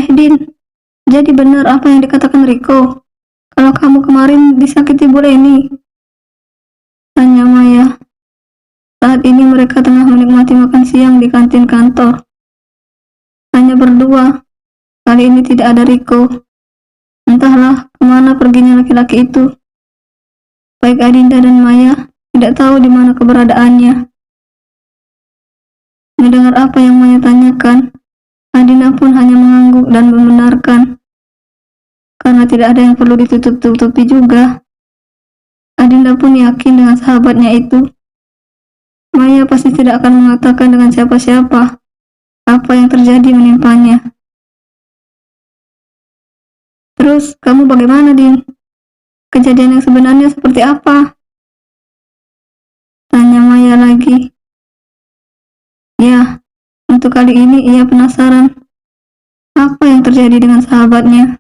Din, jadi benar apa yang dikatakan Riko? Kalau kamu kemarin disakiti Bu Leni? Tanya Maya. Saat ini mereka tengah menikmati makan siang di kantin kantor. Hanya berdua. Kali ini tidak ada Riko. Entahlah kemana perginya laki-laki itu. Baik Adinda dan Maya tidak tahu di mana keberadaannya. Mendengar apa yang Maya tanyakan, Adinda pun hanya mengangguk dan membenarkan. Karena tidak ada yang perlu ditutup-tutupi juga. Adinda pun yakin dengan sahabatnya itu. Maya pasti tidak akan mengatakan dengan siapa-siapa apa yang terjadi menimpanya. Terus, kamu bagaimana, Din? Kejadian yang sebenarnya seperti apa? Tanya Maya lagi. Ya, untuk kali ini ia penasaran apa yang terjadi dengan sahabatnya.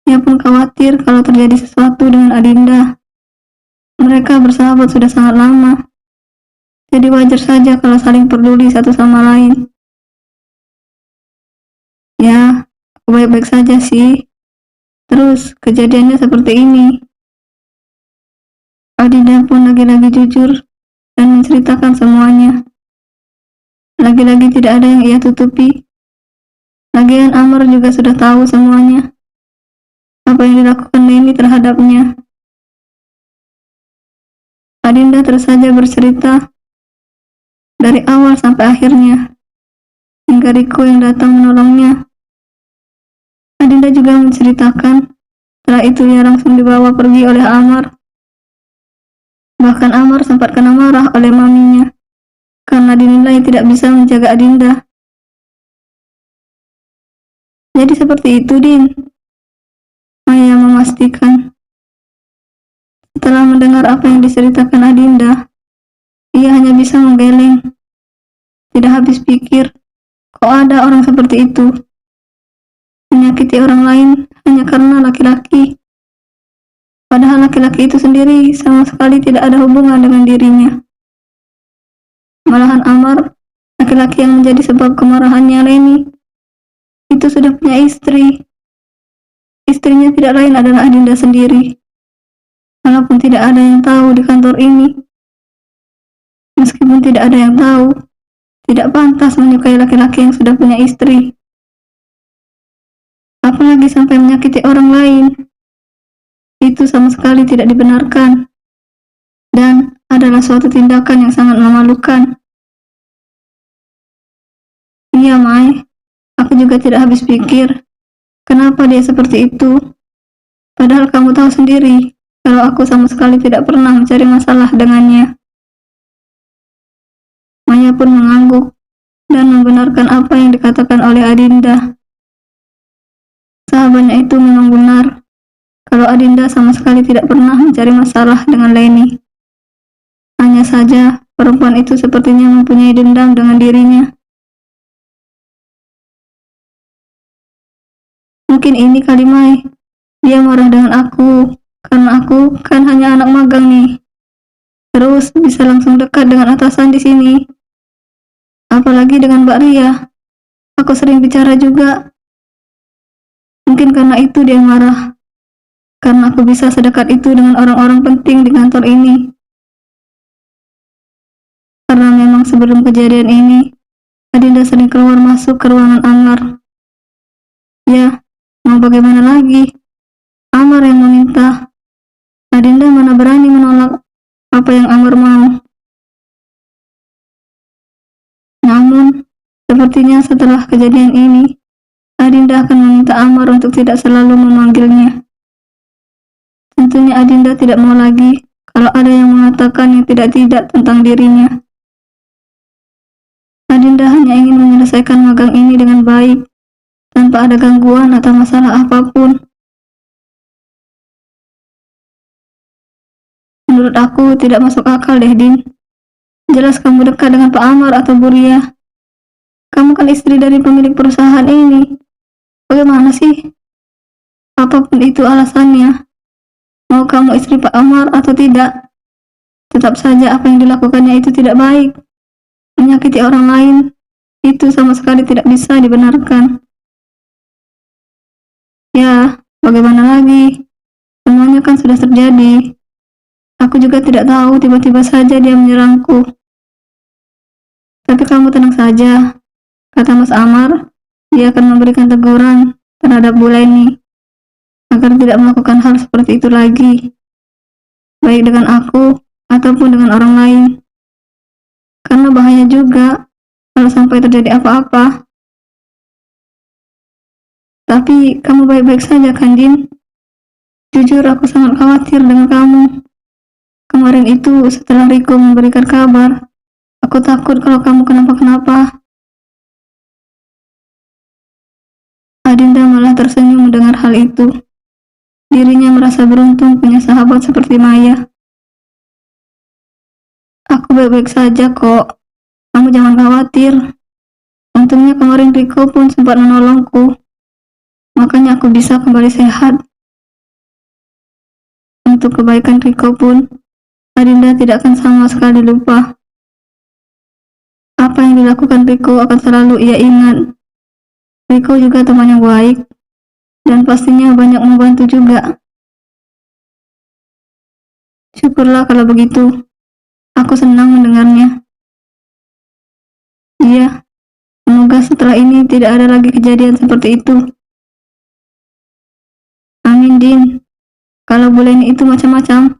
Ia pun khawatir kalau terjadi sesuatu dengan Adinda. Mereka bersahabat sudah sangat lama. Jadi wajar saja kalau saling peduli satu sama lain. Ya, aku baik-baik saja sih. Terus, kejadiannya seperti ini. Adinda pun lagi-lagi jujur dan menceritakan semuanya. Lagi-lagi tidak ada yang ia tutupi. Lagian Amar juga sudah tahu semuanya. Apa yang dilakukan Leni terhadapnya. Adinda terus saja bercerita dari awal sampai akhirnya, hingga Riko yang datang menolongnya. Adinda juga menceritakan, setelah itu ia langsung dibawa pergi oleh Amar. Bahkan Amar sempat kena marah oleh maminya, karena dinilai tidak bisa menjaga Adinda. Jadi seperti itu, Din. Maya memastikan. Setelah mendengar apa yang diceritakan Adinda, ia hanya bisa menggeleng. Tidak habis pikir, kok ada orang seperti itu? Menyakiti orang lain hanya karena laki-laki. Padahal laki-laki itu sendiri sama sekali tidak ada hubungan dengan dirinya. Malahan Amar, laki-laki yang menjadi sebab kemarahannya Leni, itu sudah punya istri. Istrinya tidak lain adalah Adinda sendiri. Walaupun tidak ada yang tahu di kantor ini. Meskipun tidak ada yang tahu, tidak pantas menyukai laki-laki yang sudah punya istri. Apalagi sampai menyakiti orang lain. Itu sama sekali tidak dibenarkan. Dan adalah suatu tindakan yang sangat memalukan. Iya, Mai. Aku juga tidak habis pikir. Kenapa dia seperti itu? Padahal kamu tahu sendiri, kalau aku sama sekali tidak pernah mencari masalah dengannya. Maya pun mengangguk dan membenarkan apa yang dikatakan oleh Adinda. Sahabatnya itu memang benar, kalau Adinda sama sekali tidak pernah mencari masalah dengan Leni. Hanya saja, perempuan itu sepertinya mempunyai dendam dengan dirinya. Mungkin ini kali Mai, dia marah dengan aku, karena aku kan hanya anak magang nih. Terus bisa langsung dekat dengan atasan di sini. Apalagi dengan Mbak Ria. Aku sering bicara juga. Mungkin karena itu dia marah. Karena aku bisa sedekat itu dengan orang-orang penting di kantor ini. Karena memang sebelum kejadian ini, Adinda sering keluar masuk ke ruangan Amar. Ya, mau bagaimana lagi? Amar yang meminta. Adinda mana berani menolak apa yang Amar mau. Namun, sepertinya setelah kejadian ini, Adinda akan meminta Amar untuk tidak selalu memanggilnya. Tentunya Adinda tidak mau lagi kalau ada yang mengatakan yang tidak-tidak tentang dirinya. Adinda hanya ingin menyelesaikan magang ini dengan baik, tanpa ada gangguan atau masalah apapun. Menurut aku tidak masuk akal deh, Din. Jelas kamu dekat dengan Pak Amar atau Bu Ria. Kamu kan istri dari pemilik perusahaan ini. Bagaimana sih? Apapun itu alasannya, mau kamu istri Pak Amar atau tidak, tetap saja apa yang dilakukannya itu tidak baik. Menyakiti orang lain, itu sama sekali tidak bisa dibenarkan. Ya, bagaimana lagi? Semuanya kan sudah terjadi. Aku juga tidak tahu, tiba-tiba saja dia menyerangku. Tapi kamu tenang saja, kata Mas Amar. Dia akan memberikan teguran terhadap Bu Leni agar tidak melakukan hal seperti itu lagi, baik dengan aku ataupun dengan orang lain. Karena bahaya juga kalau sampai terjadi apa-apa. Tapi kamu baik-baik saja kan, Din? Jujur aku sangat khawatir dengan kamu. Kemarin itu setelah Riko memberikan kabar, aku takut kalau kamu kenapa-kenapa. Adinda malah tersenyum mendengar hal itu. Dirinya merasa beruntung punya sahabat seperti Maya. Aku baik-baik saja kok. Kamu jangan khawatir. Untungnya kemarin Riko pun sempat menolongku. Makanya aku bisa kembali sehat. Untuk kebaikan Riko pun, Adinda tidak akan sama sekali lupa. Apa yang dilakukan Riko akan selalu ia ingat. Riko juga teman yang baik, dan pastinya banyak membantu juga. Syukurlah kalau begitu. Aku senang mendengarnya. Iya, semoga setelah ini tidak ada lagi kejadian seperti itu. Amin, Din. Kalau Bu Leni itu macam-macam,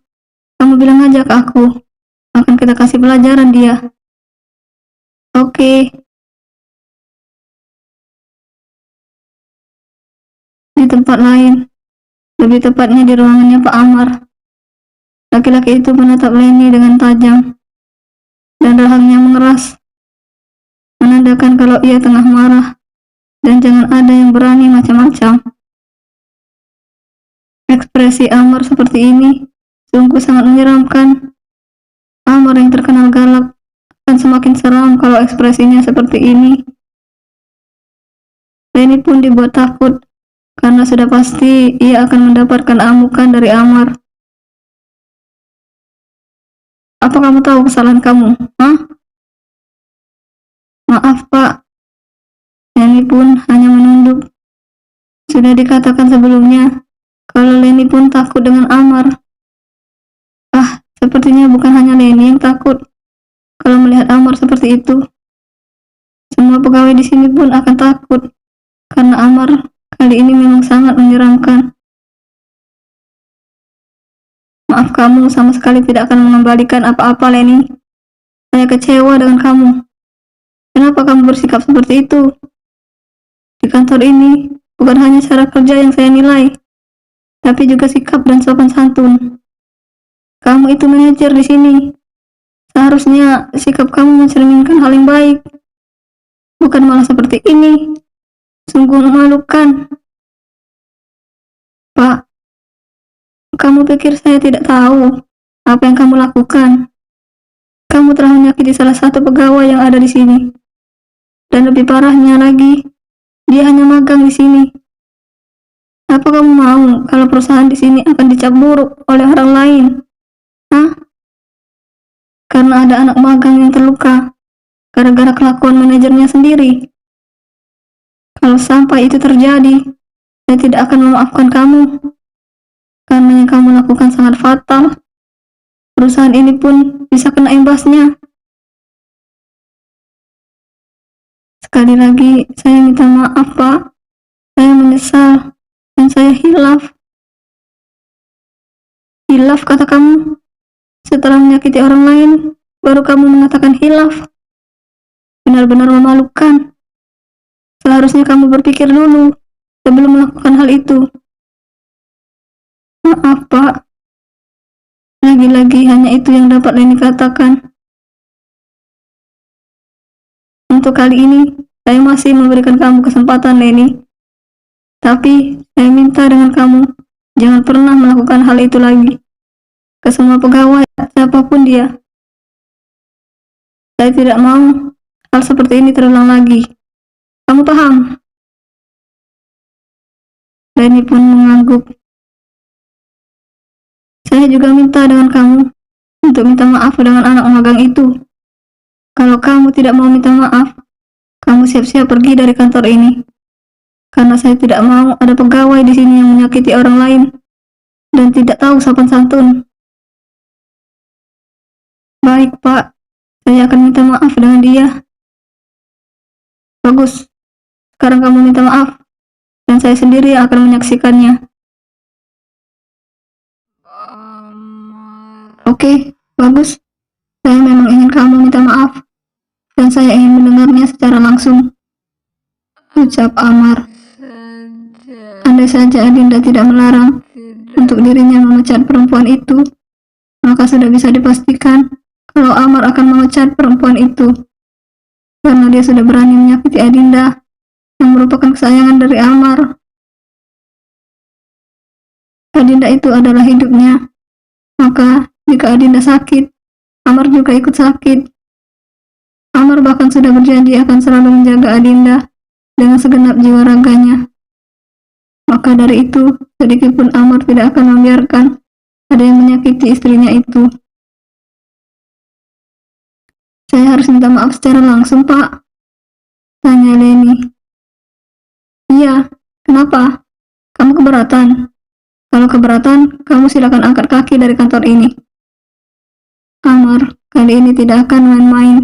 kamu bilang aja ke aku. Akan kita kasih pelajaran dia. Oke. Di tempat lain, lebih tepatnya di ruangannya Pak Amar. Laki-laki itu menatap Leni dengan tajam, dan rahangnya mengeras, menandakan kalau ia tengah marah, dan jangan ada yang berani macam-macam. Ekspresi Amar seperti ini sungguh sangat menyeramkan. Amar yang terkenal galak akan semakin seram kalau ekspresinya seperti ini. Leni pun dibuat takut, karena sudah pasti ia akan mendapatkan amukan dari Amar. Apa kamu tahu kesalahan kamu? Hah? Maaf, Pak. Leni pun hanya menunduk. Sudah dikatakan sebelumnya, kalau Leni pun takut dengan Amar. Ah, sepertinya bukan hanya Leni yang takut kalau melihat Amar seperti itu. Semua pegawai di sini pun akan takut, karena Amar kali ini memang sangat menyeramkan. Maaf, kamu sama sekali tidak akan mengembalikan apa-apa, Leni. Saya kecewa dengan kamu. Kenapa kamu bersikap seperti itu? Di kantor ini, bukan hanya cara kerja yang saya nilai, tapi juga sikap dan sopan santun. Kamu itu manajer di sini. Seharusnya sikap kamu mencerminkan hal yang baik. Bukan malah seperti ini. Sungguh memalukan. Pak, kamu pikir saya tidak tahu apa yang kamu lakukan? Kamu telah menyakiti salah satu pegawai yang ada di sini. Dan lebih parahnya lagi, dia hanya magang di sini. Apa kamu mau kalau perusahaan di sini akan dicap buruk oleh orang lain? Hah? Karena ada anak magang yang terluka gara-gara kelakuan manajernya sendiri. Kalau sampai itu terjadi, saya tidak akan memaafkan kamu. Karena yang kamu lakukan sangat fatal. Perusahaan ini pun bisa kena imbasnya. Sekali lagi, saya minta maaf, Pak. Saya menyesal, dan saya hilaf. Hilaf, kata kamu? Setelah menyakiti orang lain, baru kamu mengatakan hilaf. Benar-benar memalukan. Seharusnya kamu berpikir dulu sebelum melakukan hal itu. Maaf, Pak. Lagi-lagi hanya itu yang dapat Leni katakan. Untuk kali ini, saya masih memberikan kamu kesempatan, Leni. Tapi, saya minta dengan kamu, jangan pernah melakukan hal itu lagi. Ke semua pegawai, siapapun dia. Saya tidak mau hal seperti ini terulang lagi. Kamu paham? Leni pun mengangguk. Saya juga minta dengan kamu untuk minta maaf dengan anak magang itu. Kalau kamu tidak mau minta maaf, kamu siap-siap pergi dari kantor ini. karena saya tidak mau ada pegawai di sini yang menyakiti orang lain dan tidak tahu sopan santun. Baik, Pak. Saya akan minta maaf dengan dia. Bagus. Sekarang kamu minta maaf, dan saya sendiri yang akan menyaksikannya. Oke, bagus. Saya memang ingin kamu minta maaf, dan saya ingin mendengarnya secara langsung, ucap Amar. Andai saja Adinda tidak melarang untuk dirinya memecat perempuan itu, maka sudah bisa dipastikan kalau Amar akan memecat perempuan itu, karena dia sudah berani menyakiti Adinda yang merupakan kesayangan dari Amar. Adinda itu adalah hidupnya, maka jika Adinda sakit, Amar juga ikut sakit. Amar bahkan sudah berjanji akan selalu menjaga Adinda dengan segenap jiwa raganya. Maka dari itu, sedikitpun Amar tidak akan membiarkan ada yang menyakiti istrinya itu. Saya harus minta maaf secara langsung, Pak, tanya Leni. Iya, kenapa? Kamu keberatan? Kalau keberatan, kamu silakan angkat kaki dari kantor ini. Amar kali ini tidak akan main-main.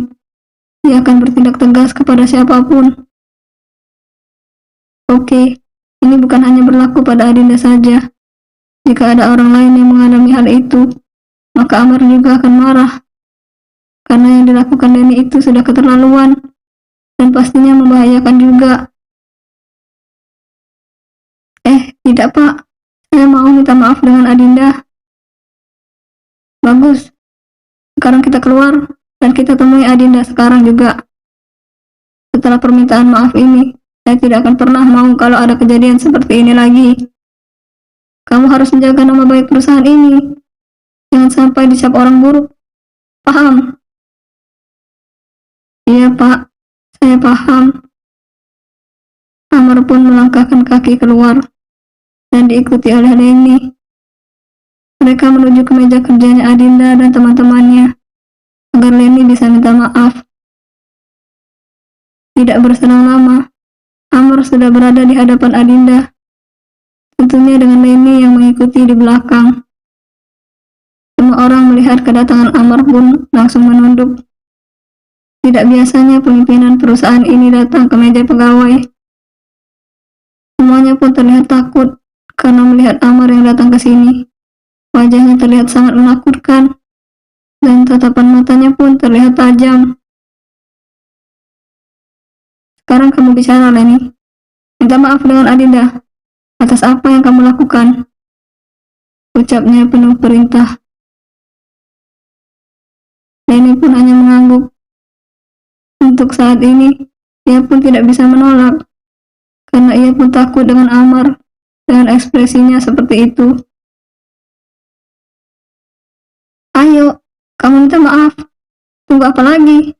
Dia akan bertindak tegas kepada siapapun. Oke, ini bukan hanya berlaku pada Adinda saja. Jika ada orang lain yang mengalami hal itu, maka Amar juga akan marah. Karena yang dilakukan Leni itu sudah keterlaluan dan pastinya membahayakan juga. Tidak, Pak. Saya mau minta maaf dengan Adinda. Bagus. Sekarang kita keluar dan kita temui Adinda sekarang juga. Setelah permintaan maaf ini, saya tidak akan pernah mau kalau ada kejadian seperti ini lagi. Kamu harus menjaga nama baik perusahaan ini. Jangan sampai dicap orang buruk. Paham? Iya, Pak. Saya paham. Amar pun melangkahkan kaki keluar dan diikuti oleh Leni. Mereka menuju ke meja kerjanya Adinda dan teman-temannya agar Leni bisa minta maaf. Tidak berselang lama, Amar sudah berada di hadapan Adinda, tentunya dengan Leni yang mengikuti di belakang. Semua orang melihat kedatangan Amar pun langsung menunduk. Tidak biasanya pimpinan perusahaan ini datang ke meja pegawai. Semuanya pun terlihat takut karena melihat Amar yang datang ke sini. Wajahnya terlihat sangat menakutkan, dan tatapan matanya pun terlihat tajam. Sekarang kamu bicara, Leni. Minta maaf dengan Adinda atas apa yang kamu lakukan, ucapnya penuh perintah. Leni pun hanya mengangguk. Untuk saat ini, ia pun tidak bisa menolak, karena ia pun takut dengan Amar dengan ekspresinya seperti itu. Ayo, kamu minta maaf. Tunggu apa lagi?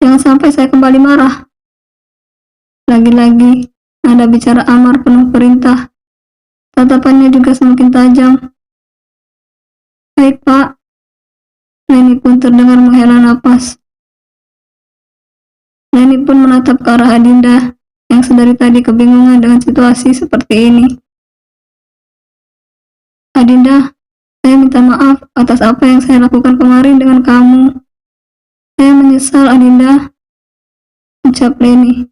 Jangan sampai saya kembali marah. Lagi-lagi, nada bicara Amar penuh perintah. Tatapannya juga semakin tajam. Baik, Pak. Leni pun terdengar menghela napas. Leni pun menatap ke arah Adinda yang sedari tadi kebingungan dengan situasi seperti ini. Adinda, saya minta maaf atas apa yang saya lakukan kemarin dengan kamu. Saya menyesal, Adinda, ucap Leni.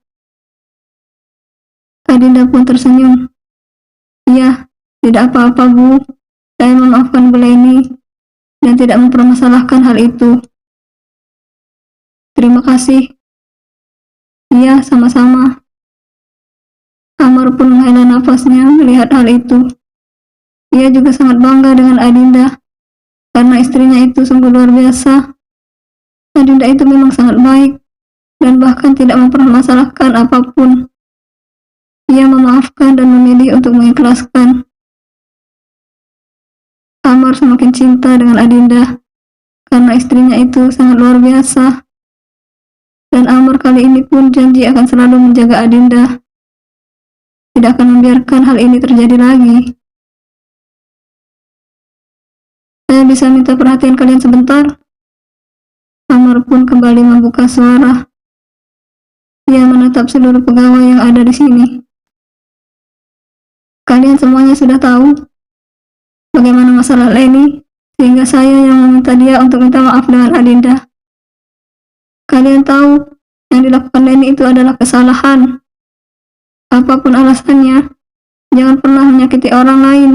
Adinda pun tersenyum. Iya, tidak apa-apa, Bu. Saya memaafkan Bu Leni dan tidak mempermasalahkan hal itu. Terima kasih. Iya, sama-sama. Amar pun menghela nafasnya melihat hal itu. Ia juga sangat bangga dengan Adinda, karena istrinya itu sungguh luar biasa. Adinda itu memang sangat baik, dan bahkan tidak mempermasalahkan apapun. Ia memaafkan dan memilih untuk mengikhlaskan. Amar semakin cinta dengan Adinda, karena istrinya itu sangat luar biasa. Dan Amar kali ini pun janji akan selalu menjaga Adinda. Tidak akan membiarkan hal ini terjadi lagi. Saya bisa minta perhatian kalian sebentar? Amar pun kembali membuka suara. Ia menatap seluruh pegawai yang ada di sini. Kalian semuanya sudah tahu bagaimana masalah Leni, sehingga saya yang meminta dia untuk minta maaf dengan Adinda. Kalian tahu yang dilakukan Leni itu adalah kesalahan. Apapun alasannya, jangan pernah menyakiti orang lain.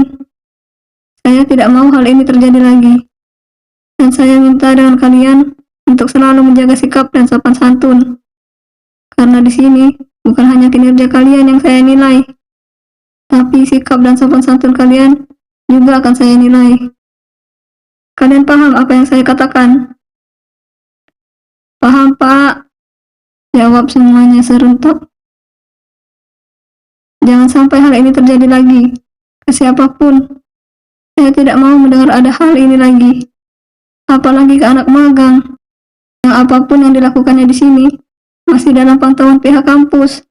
Saya tidak mau hal ini terjadi lagi. Dan saya minta dengan kalian untuk selalu menjaga sikap dan sopan santun. Karena di sini bukan hanya kinerja kalian yang saya nilai, tapi sikap dan sopan santun kalian juga akan saya nilai. Kalian paham apa yang saya katakan? Paham, Pak? Jawab semuanya serentak. Jangan sampai hal ini terjadi lagi ke siapapun. Saya tidak mau mendengar ada hal ini lagi. Apalagi ke anak magang. Yang apapun yang dilakukannya di sini masih dalam pantauan pihak kampus.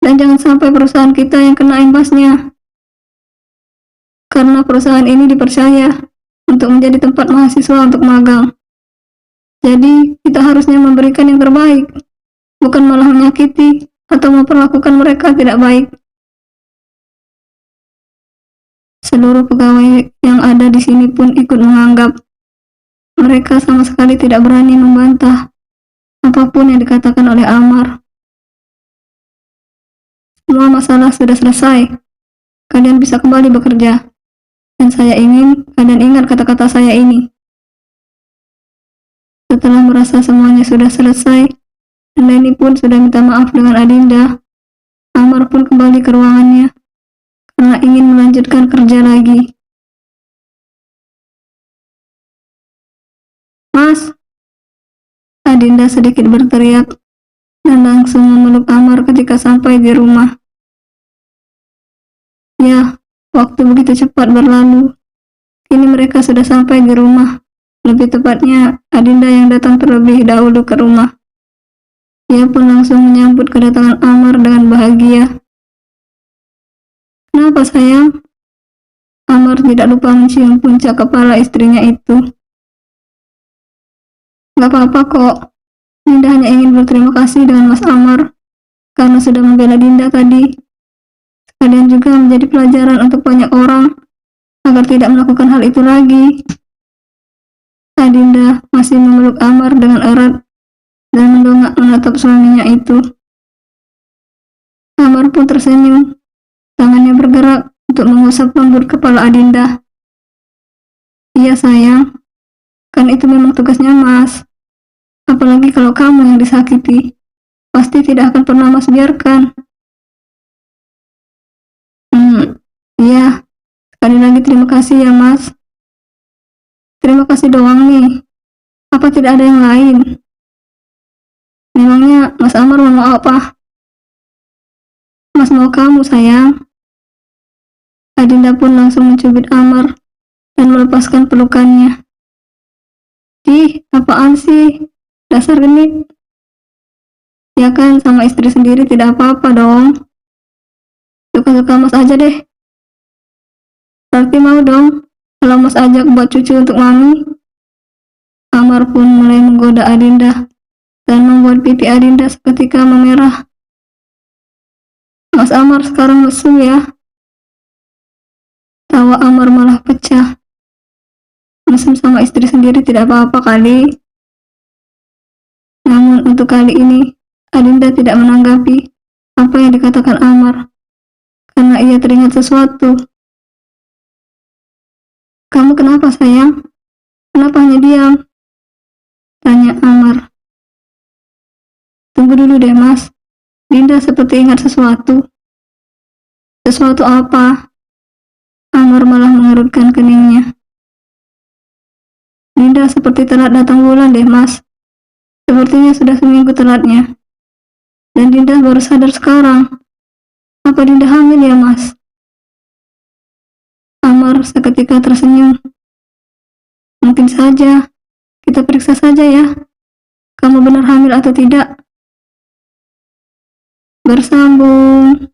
Dan jangan sampai perusahaan kita yang kena imbasnya. Karena perusahaan ini dipercaya untuk menjadi tempat mahasiswa untuk magang. Jadi, kita harusnya memberikan yang terbaik, bukan malah menyakiti atau memperlakukan mereka tidak baik. Seluruh pegawai yang ada di sini pun ikut menganggap. Mereka sama sekali tidak berani membantah apapun yang dikatakan oleh Amar. Semua masalah sudah selesai. Kalian bisa kembali bekerja. Dan saya ingin kalian ingat kata-kata saya ini. Setelah merasa semuanya sudah selesai, dan Leni pun sudah minta maaf dengan Adinda, Amar pun kembali ke ruangannya karena ingin melanjutkan kerja lagi. Mas, Adinda sedikit berteriak dan langsung memeluk Amar ketika sampai di rumah. Ya, waktu begitu cepat berlalu. Kini mereka sudah sampai di rumah. Lebih tepatnya, Adinda yang datang terlebih dahulu ke rumah. Dia pun langsung menyambut kedatangan Amar dengan bahagia. Kenapa sayang? Amar tidak lupa mencium puncak kepala istrinya itu. Gak apa-apa kok. Dinda hanya ingin berterima kasih dengan Mas Amar karena sudah membela Dinda tadi. Sekalian juga menjadi pelajaran untuk banyak orang agar tidak melakukan hal itu lagi. Adinda masih memeluk Amar dengan erat dan mendongak menatap suaminya itu. Amar pun tersenyum. Tangannya bergerak untuk mengusap lembut kepala Adinda. Iya sayang, kan itu memang tugasnya Mas. Apalagi kalau kamu yang disakiti, pasti tidak akan pernah Mas biarkan. Iya, sekali lagi terima kasih ya Mas. Terima kasih doang nih. Apa tidak ada yang lain? Memangnya Mas Amar mau apa? Mas mau kamu sayang. Adinda pun langsung mencubit Amar dan melepaskan pelukannya. Ih, apaan sih? Dasar genit. Ya kan, sama istri sendiri tidak apa-apa dong. Suka-suka Mas aja deh. Berarti mau dong kalau Mas ajak buat cucu untuk mami. Amar pun mulai menggoda Adinda dan membuat pipi Adinda seketika memerah. Mas Amar sekarang mesum ya. Tawa Amar malah pecah. Mesum sama istri sendiri tidak apa-apa kali. Namun untuk kali ini, Adinda tidak menanggapi apa yang dikatakan Amar, karena ia teringat sesuatu. Kamu kenapa sayang? Kenapa hanya diam? Tanya Amar. Tunggu dulu deh Mas. Dinda seperti ingat sesuatu. Sesuatu apa? Amar malah mengerutkan keningnya. Dinda seperti telat datang bulan deh Mas. Sepertinya sudah seminggu telatnya. Dan Dinda baru sadar sekarang. Apa Dinda hamil ya Mas? Amar seketika tersenyum. Mungkin saja. Kita periksa saja ya. Kamu benar hamil atau tidak? Bersambung.